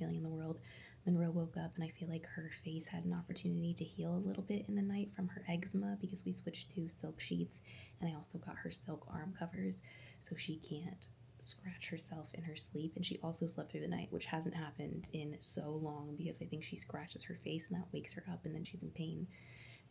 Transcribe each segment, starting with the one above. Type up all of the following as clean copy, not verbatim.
feeling in the world. Monroe woke up and I feel like her face had an opportunity to heal a little bit in the night from her eczema because we switched to silk sheets, and I also got her silk arm covers so she can't scratch herself in her sleep. And she also slept through the night, which hasn't happened in so long because I think she scratches her face and that wakes her up and then she's in pain.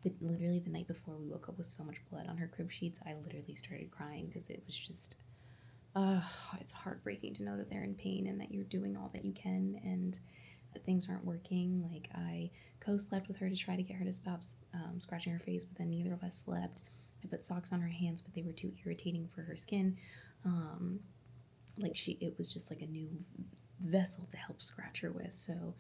But literally the night before we woke up with so much blood on her crib sheets, I literally started crying because it was just it's heartbreaking to know that they're in pain and that you're doing all that you can and that things aren't working. Like, I co-slept with her to try to get her to stop scratching her face, but then neither of us slept. I put socks on her hands, but they were too irritating for her skin. It was just like a new vessel to help scratch her with. So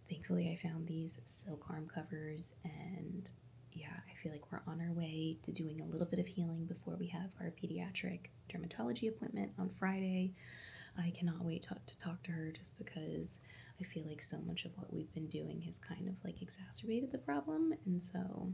thankfully I found these silk arm covers, and yeah, I feel like we're on our way to doing a little bit of healing before we have our pediatric dermatology appointment on Friday. I cannot wait to talk to her just because I feel like so much of what we've been doing has kind of like exacerbated the problem. And so,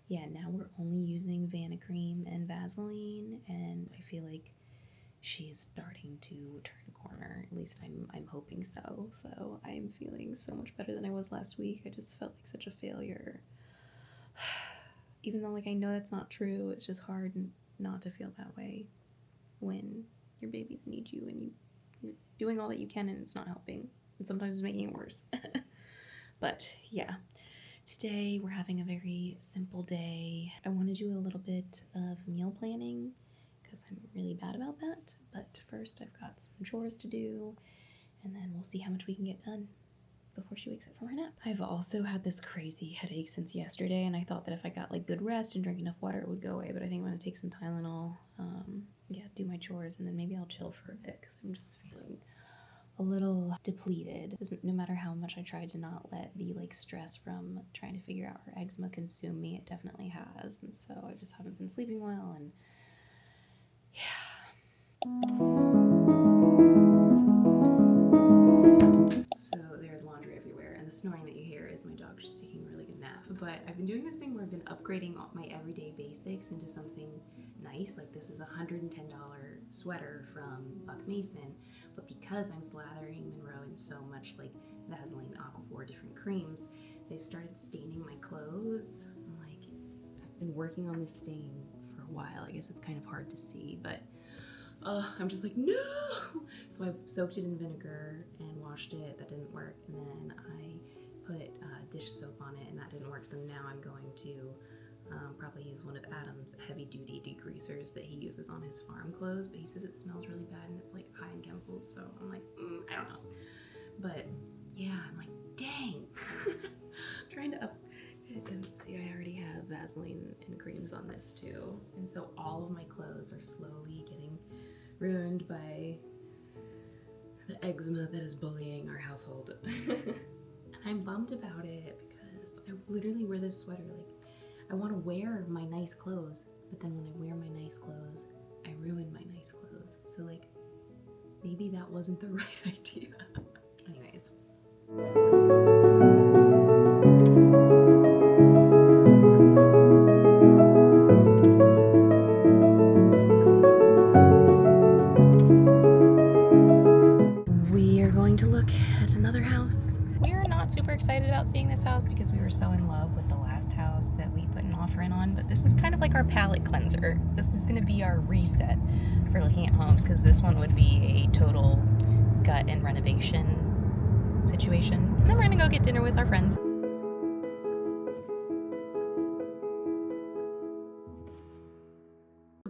yeah, now we're only using Vanicream and Vaseline, and I feel like she's starting to turn a corner. At least I'm hoping so. So I'm feeling so much better than I was last week. I just felt like such a failure. Even though, like, I know that's not true, it's just hard not to feel that way when your babies need you and you're doing all that you can and it's not helping. And sometimes it's making it worse. But yeah, today we're having a very simple day. I want to do a little bit of meal planning because I'm really bad about that. But first, I've got some chores to do, and then we'll see how much we can get done before she wakes up from her nap. I've also had this crazy headache since yesterday, and I thought that if I got like good rest and drank enough water, it would go away. But I think I'm gonna take some Tylenol, yeah, do my chores, and then maybe I'll chill for a bit because I'm just feeling a little depleted. Because no matter how much I tried to not let the like stress from trying to figure out her eczema consume me, it definitely has. And so I just haven't been sleeping well, and so there's laundry everywhere, and the snoring that you hear is my dog just taking a really good nap. But I've been doing this thing where I've been upgrading my everyday basics into something nice. Like, this is a $110 sweater from Buck Mason, but because I'm slathering Monroe in so much like Vaseline, Aquaphor, different creams, they've started staining my clothes. I've been working on this stain for a while. I guess it's kind of hard to see, but I'm just like, no! So I soaked it in vinegar and washed it. That didn't work. And then I put dish soap on it, and that didn't work. So now I'm going to probably use one of Adam's heavy-duty degreasers that he uses on his farm clothes. But he says it smells really bad and it's like high in chemicals. So I'm like, I don't know. But yeah, I'm like, dang. Trying to up. And see, I already have Vaseline and creams on this too. And so all of my clothes are slowly getting ruined by the eczema that is bullying our household. And I'm bummed about it because I literally wear this sweater. Like, I want to wear my nice clothes, but then when I wear my nice clothes, I ruin my nice clothes. So like, maybe that wasn't the right idea. Anyways. Super excited about seeing this house because we were so in love with the last house that we put an offer in on, but this is kind of like our palate cleanser. This is going to be our reset for looking at homes, because this one would be a total gut and renovation situation. And then we're going to go get dinner with our friends.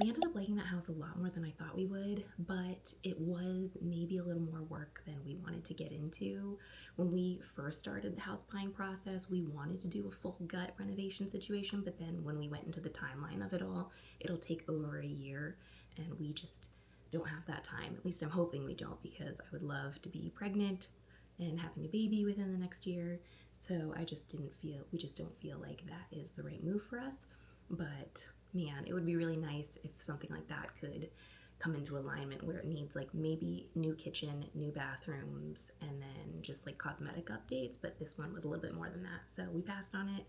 We ended up liking that house a lot more than I thought we would, but it was maybe a little more work than we wanted to get into. When we first started the house buying process, we wanted to do a full gut renovation situation, but then when we went into the timeline of it all, it'll take over a year, and we just don't have that time. At least I'm hoping we don't, because I would love to be pregnant and having a baby within the next year. So we just don't feel like that is the right move for us. But man, it would be really nice if something like that could come into alignment, where it needs like maybe new kitchen, new bathrooms, and then just like cosmetic updates. But this one was a little bit more than that, so we passed on it.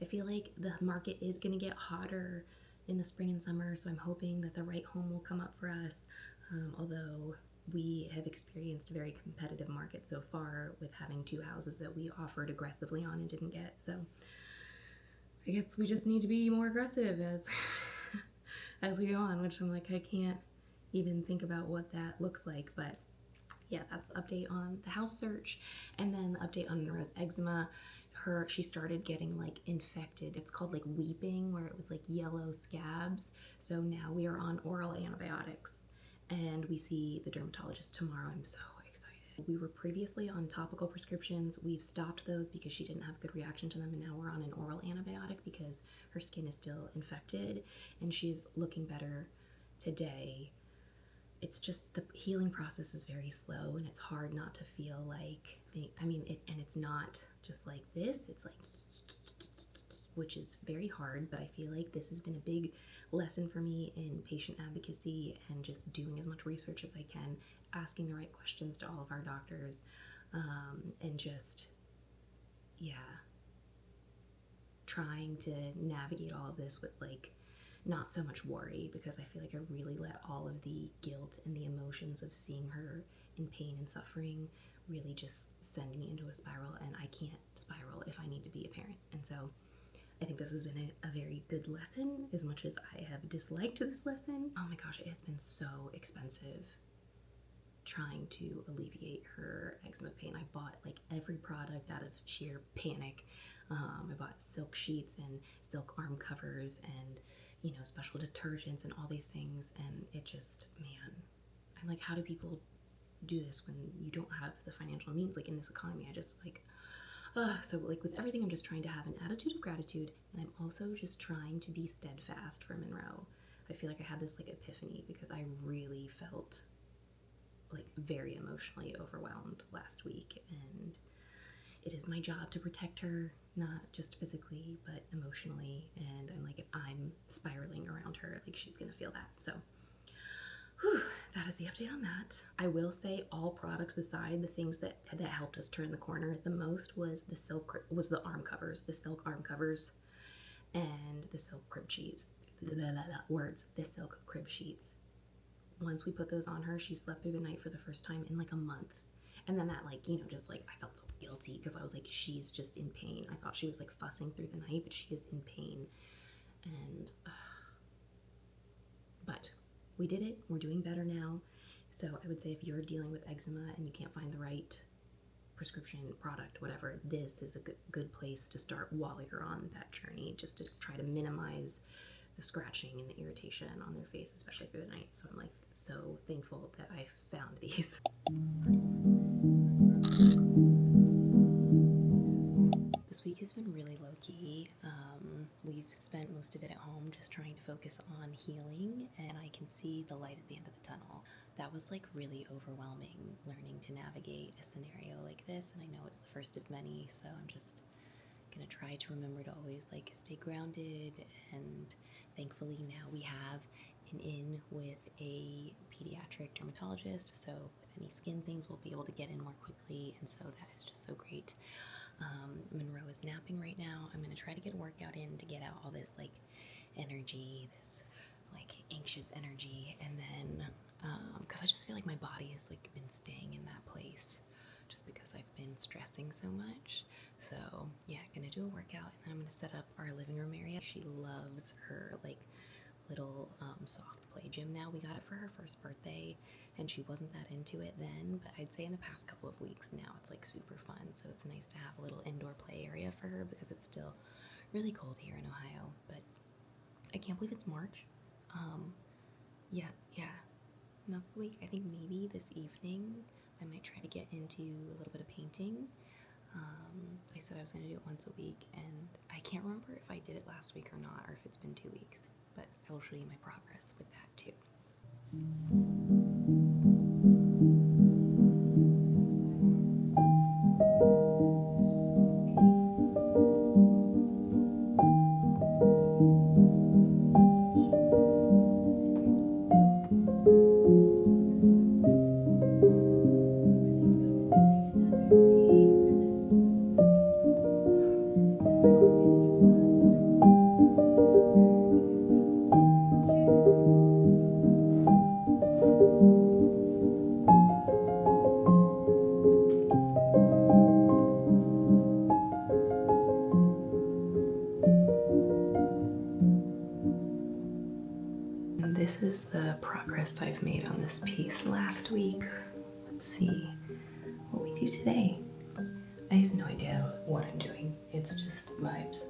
I feel like the market is going to get hotter in the spring and summer, so I'm hoping that the right home will come up for us. Although we have experienced a very competitive market so far with having 2 houses that we offered aggressively on and didn't get. So I guess we just need to be more aggressive as as we go on, which I'm like, I can't even think about what that looks like. But yeah, that's the update on the house search. And then the update on Monroe's eczema. She started getting like infected. It's called like weeping, where it was like yellow scabs. So now we are on oral antibiotics and we see the dermatologist tomorrow. I'm so excited. We were previously on topical prescriptions. We've stopped those because she didn't have a good reaction to them, and now we're on an oral antibiotic because her skin is still infected, and she's looking better today. It's just the healing process is very slow, and it's hard not to feel like, and it's not just like this, it's like, which is very hard, but I feel like this has been a big lesson for me in patient advocacy and just doing as much research as I can, asking the right questions to all of our doctors, and just, trying to navigate all of this with like not so much worry, because I feel like I really let all of the guilt and the emotions of seeing her in pain and suffering really just send me into a spiral, and I can't spiral if I need to be a parent. And so I think this has been a very good lesson, as much as I have disliked this lesson. Oh my gosh, it has been so expensive trying to alleviate her eczema pain. I bought like every product out of sheer panic. I bought silk sheets and silk arm covers and, you know, special detergents and all these things, and it just, man, I'm like, how do people do this when you don't have the financial means? Like in this economy, I just like, so like with everything, I'm just trying to have an attitude of gratitude, and I'm also just trying to be steadfast for Monroe. I feel like I had this like epiphany because I really felt like very emotionally overwhelmed last week, and it is my job to protect her, not just physically, but emotionally. And I'm like, if I'm spiraling around her, like she's gonna feel that. So that is the update on that. I will say, all products aside, the things that helped us turn the corner the most was the silk arm covers, the silk arm covers, and the silk crib sheets. The silk crib sheets. Once we put those on her, she slept through the night for the first time in like a month. And then that, like, you know, just like I felt so guilty because I was like, she's just in pain. I thought she was like fussing through the night, but she is in pain. And but we did it. We're doing better now. So I would say, if you're dealing with eczema and you can't find the right prescription product, whatever, this is a good place to start while you're on that journey, just to try to minimize the scratching and the irritation on their face, especially through the night. So I'm like so thankful that I found these. This week has been really low-key. We've spent most of it at home just trying to focus on healing, and I can see the light at the end of the tunnel. That was like really overwhelming, learning to navigate a scenario like this, and I know it's the first of many, so I'm just gonna try to remember to always like stay grounded. And thankfully now we have an in with a pediatric dermatologist, so with any skin things we'll be able to get in more quickly, and so that is just so great. Monroe is napping right now. I'm gonna try to get a workout in to get out all this like energy, this like anxious energy, and then because I just feel like my body has like been staying in that place just because I've been stressing so much. So yeah, gonna do a workout, and then I'm gonna set up our living room area. She loves her like little soft play gym now. We got it for her first birthday, and she wasn't that into it then, but I'd say in the past couple of weeks now it's like super fun. So it's nice to have a little indoor play area for her because it's still really cold here in Ohio. But I can't believe it's March. Yeah, and that's the week. I think maybe this evening I might try to get into a little bit of painting. I said I was going to do it once a week, and I can't remember if I did it last week or not, or if it's been 2 weeks, but I will show you my progress with that too. progress I've made on this piece last week. Let's see what we do today. I have no idea what I'm doing. It's just vibes.